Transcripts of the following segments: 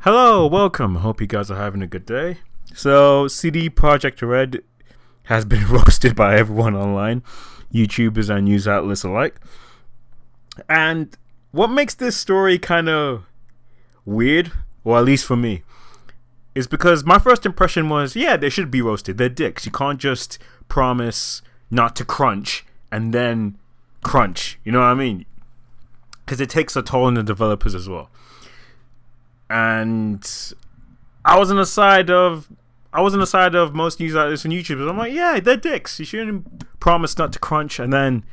Hello, welcome. Hope you guys are having a good day. So, CD Projekt Red has been roasted by everyone online, YouTubers and news outlets alike. And what makes this story kind of weird, or at least for me, is because my first impression was, yeah, they should be roasted. They're dicks. You can't just promise not to crunch and then crunch. You know what I mean? Because it takes a toll on the developers as well. And I was on the side of most news outlets and YouTubers. I'm like, yeah, they're dicks. You shouldn't promise not to crunch, and then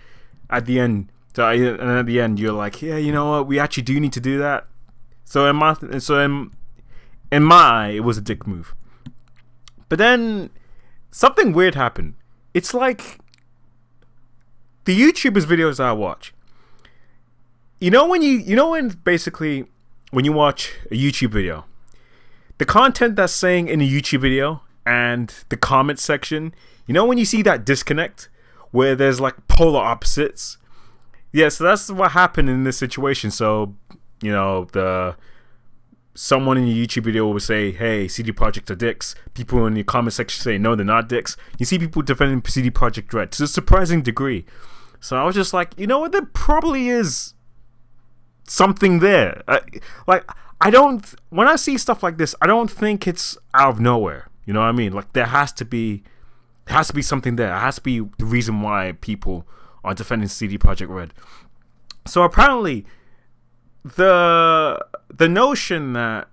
at the end, you're like, yeah, you know what? We actually do need to do that. So in my, it was a dick move. But then something weird happened. It's like the YouTubers' videos that I watch. When you watch a YouTube video, the content that's saying in a YouTube video and the comment section, when you see that disconnect where there's like polar opposites? Yeah, so that's what happened in this situation. So, someone in your YouTube video will say, hey, CD Projekt are dicks. People in the comment section say, no, they're not dicks. You see people defending CD Projekt Red to a surprising degree. So I was just like, you know what, there probably is something there. When I see stuff like this, I don't think it's out of nowhere. You know what I mean? Like there has to be something there. It has to be the reason why people are defending CD Projekt Red. So apparently, the notion that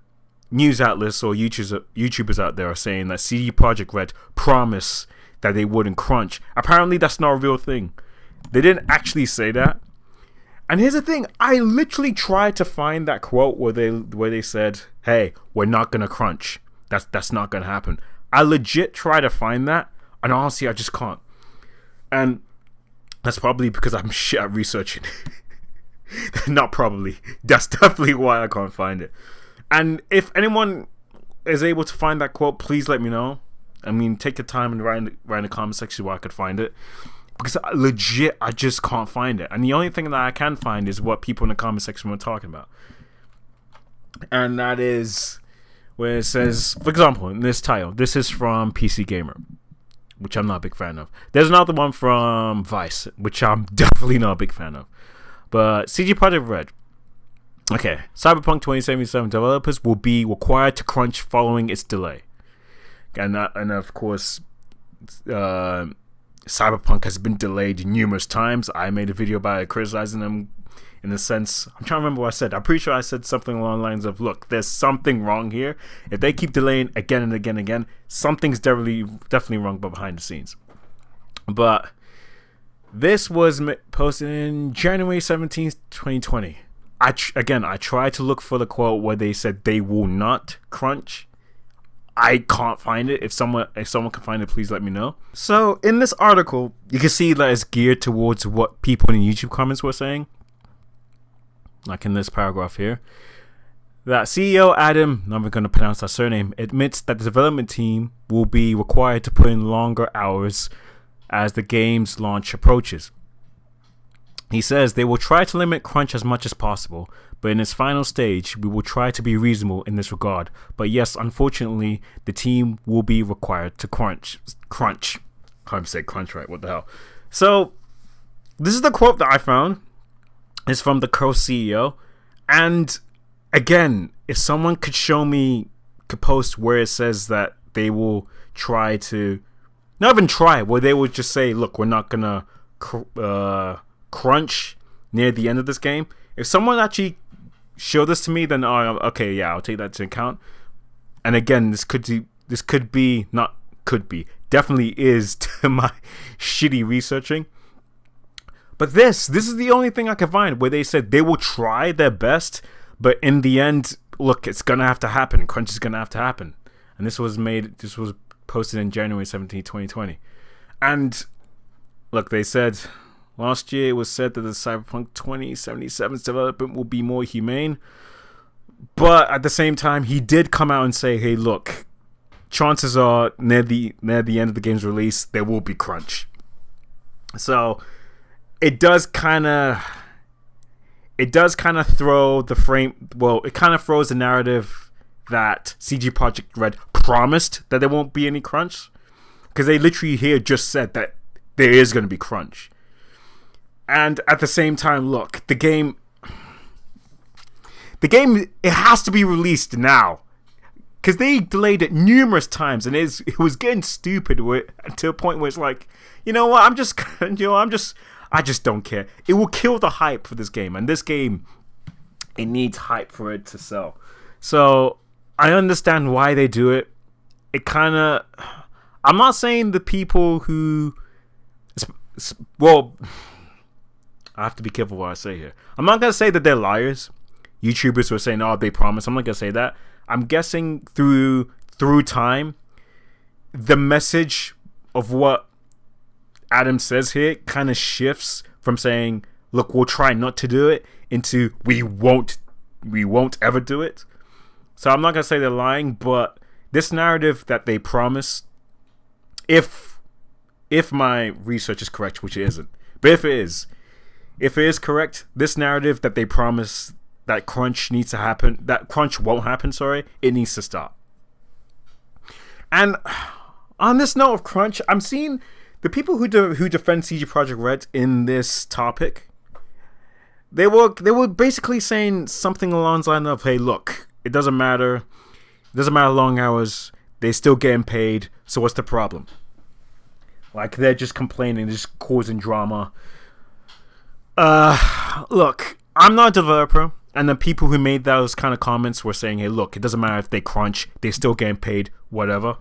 news outlets or YouTubers out there are saying that CD Projekt Red promise that they wouldn't crunch, apparently that's not a real thing. They didn't actually say that. And here's the thing, I literally tried to find that quote where they said, hey, we're not gonna crunch. That's not gonna happen. I legit try to find that, and honestly I just can't. And that's probably because I'm shit at researching. Not probably. That's definitely why I can't find it. And if anyone is able to find that quote, please let me know. I mean, take your time and write in the comment section where I could find it. Because legit, I just can't find it. And the only thing that I can find is what people in the comment section were talking about. And that is where it says, for example, in this title, this is from PC Gamer, which I'm not a big fan of. There's another one from Vice, which I'm definitely not a big fan of. But CD Projekt Red. Okay, Cyberpunk 2077 developers will be required to crunch following its delay. And of course, Cyberpunk has been delayed numerous times. I made a video about it criticizing them in a sense. I'm trying to remember what I said. I'm pretty sure I said something along the lines of, look, there's something wrong here. If they keep delaying again and again and again, something's definitely wrong behind the scenes. But this was posted in January 17th, 2020. I tried to look for the quote where they said they will not crunch. I can't find it. If someone can find it, please let me know. So in this article, you can see that it's geared towards what people in YouTube comments were saying. Like in this paragraph here. That CEO Adam, I'm not going to pronounce that surname, admits that the development team will be required to put in longer hours as the game's launch approaches. He says they will try to limit crunch as much as possible, but in its final stage, we will try to be reasonable in this regard. But yes, unfortunately, the team will be required to crunch. Can't say crunch right, what the hell. So, this is the quote that I found. It's from the co-CEO. And again, if someone could post where it says that they will try to, not even try, where they would just say, look, we're not gonna crunch near the end of this game. If someone actually showed this to me, then okay, yeah, I'll take that into account. And again, definitely is to my shitty researching. But this is the only thing I can find where they said they will try their best, but in the end, look, it's gonna have to happen. Crunch is gonna have to happen. And this was posted in January 17, 2020. And look, they said last year it was said that the Cyberpunk 2077's development will be more humane. But at the same time, he did come out and say, hey, look, chances are near the end of the game's release, there will be crunch. So it does kind of throw the frame. Well, it kind of throws the narrative that CG Project Red promised that there won't be any crunch, because they literally here just said that there is going to be crunch. And at the same time, look, the game, it has to be released now, because they delayed it numerous times, and it was getting stupid to a point where it's like, you know what, I just don't care. It will kill the hype for this game, and this game, it needs hype for it to sell. So I understand why they do it. It kind of, I'm not saying the people who, well, I have to be careful what I say here. I'm not gonna say that they're liars. YouTubers who are saying, "Oh, they promise." I'm not gonna say that. I'm guessing through time, the message of what Adam says here kind of shifts from saying, "Look, we'll try not to do it," into we won't ever do it. So I'm not gonna say they're lying, but this narrative that they promise, if my research is correct, which it isn't, but if it is correct, this narrative that they promise that crunch needs to happen, that crunch won't happen, it needs to stop. And on this note of crunch, I'm seeing the people who defend CG Projekt Red in this topic, they were basically saying something along the line of, hey, look, it doesn't matter long hours, they're still getting paid, so what's the problem? Like, they're just complaining, just causing drama. Look, I'm not a developer, and the people who made those kind of comments were saying, hey, look, it doesn't matter if they crunch, they're still getting paid, whatever.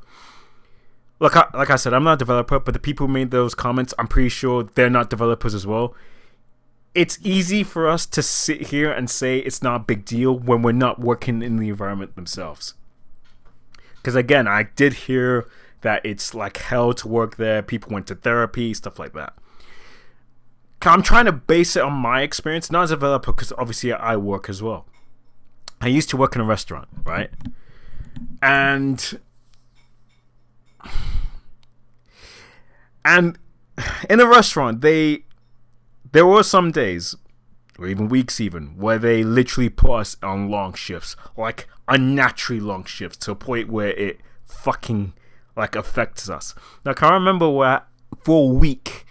Look, like I said, I'm not a developer, but the people who made those comments, I'm pretty sure they're not developers as well. It's easy for us to sit here and say it's not a big deal when we're not working in the environment themselves. Because again, I did hear that it's like hell to work there, people went to therapy, stuff like that. I'm trying to base it on my experience, not as a developer, because obviously I work as well. I used to work in a restaurant, right? And in a restaurant, there were some days, or even weeks even, where they literally put us on long shifts, like unnaturally long shifts, to a point where it fucking like affects us. Like, I remember where for a week,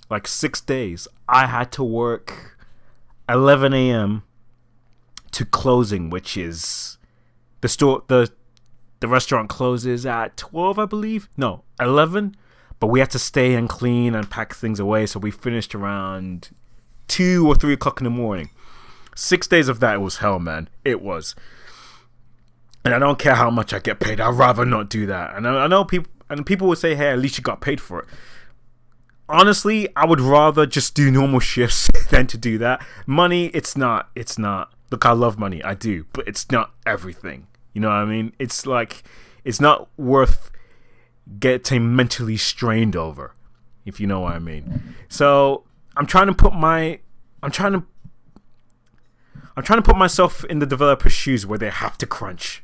like 6 days, I had to work 11 a.m. to closing, which is the restaurant closes at 12, I believe. No, 11. But we had to stay and clean and pack things away, so we finished around 2 or 3 o'clock in the morning. 6 days of that, it was hell, man. It was. And I don't care how much I get paid. I'd rather not do that. And I know people will say, hey, at least you got paid for it. Honestly, I would rather just do normal shifts than to do that. Money, it's not. Look, I love money, I do, but it's not everything. You know what I mean? It's like, it's not worth getting mentally strained over, if you know what I mean. So I'm trying to put myself in the developer's shoes where they have to crunch,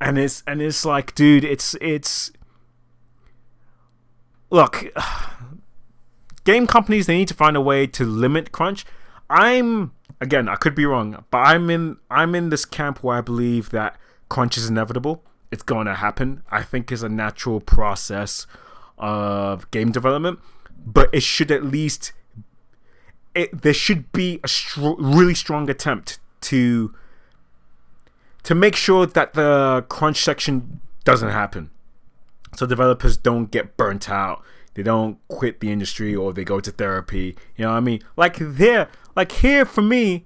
and it's like, dude, it's look, game companies, they need to find a way to limit crunch. Again, I could be wrong, but I'm in this camp where I believe that crunch is inevitable. It's going to happen. I think it's a natural process of game development, but it should at least, there should be a really strong attempt to make sure that the crunch section doesn't happen, so developers don't get burnt out, they don't quit the industry, or they go to therapy. You know what I mean? Like here for me,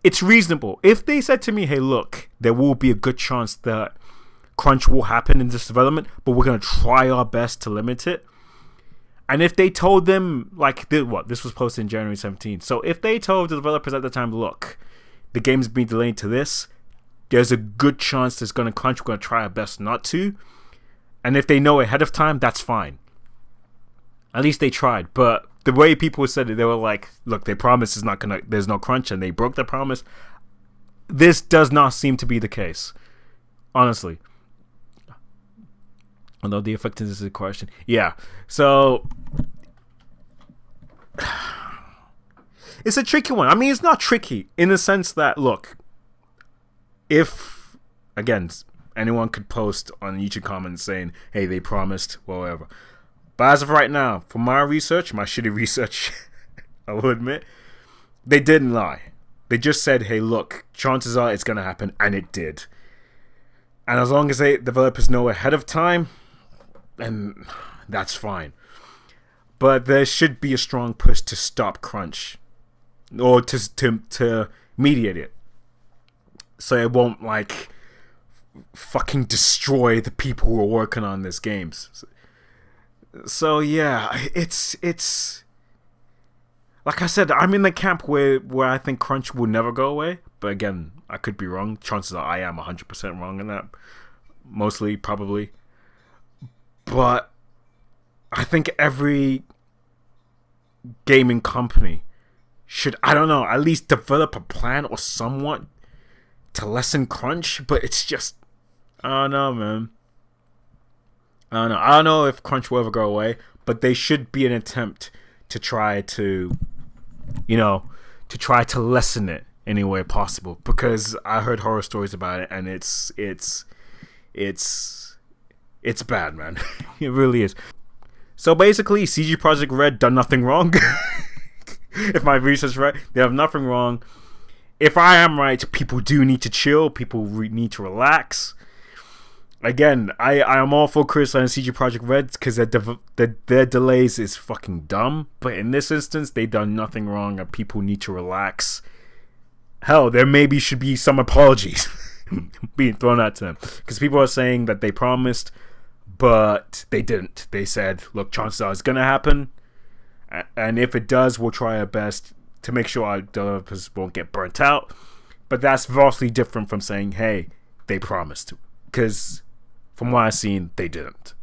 it's reasonable. If they said to me, hey, look, there will be a good chance that crunch will happen in this development, but we're going to try our best to limit it. And if they told them, like, this was posted in January 17th. So if they told the developers at the time, look, the game's been delayed to this, there's a good chance there's going to crunch, we're going to try our best not to. And if they know ahead of time, that's fine. At least they tried. But the way people said it, they were like, look, they promised there's no crunch, and they broke their promise. This does not seem to be the case, honestly. Although the effectiveness is a question. Yeah. So it's a tricky one. I mean, it's not tricky in the sense that, look, if again, anyone could post on YouTube comments saying, hey, they promised, whatever. But as of right now, from my research, my shitty research, I will admit, they didn't lie. They just said, hey, look, chances are it's going to happen, and it did. And as long as developers know ahead of time, then that's fine. But there should be a strong push to stop crunch, or to mediate it, so it won't like fucking destroy the people who are working on these games. So yeah, it's like I said, I'm in the camp where I think crunch will never go away. But again, I could be wrong. Chances are I am 100% wrong in that. Mostly, probably. But I think every gaming company should, I don't know, at least develop a plan or somewhat to lessen crunch. But it's just, I don't know, man. I don't know if crunch will ever go away, but there should be an attempt to try to, to lessen it any way possible. Because I heard horror stories about it, and it's bad, man. It really is. So basically, CD Projekt Red done nothing wrong. If my research is right, they have nothing wrong. If I am right, people do need to chill. People need to relax. Again, I am all for criticizing CD Projekt Red because their delays is fucking dumb. But in this instance, they done nothing wrong, and people need to relax. Hell, there maybe should be some apologies being thrown at them, because people are saying that they promised, but they didn't. They said, look, chances are it's gonna happen, and if it does, we'll try our best to make sure our developers won't get burnt out. But that's vastly different from saying, hey, they promised, because from what I've seen, they didn't.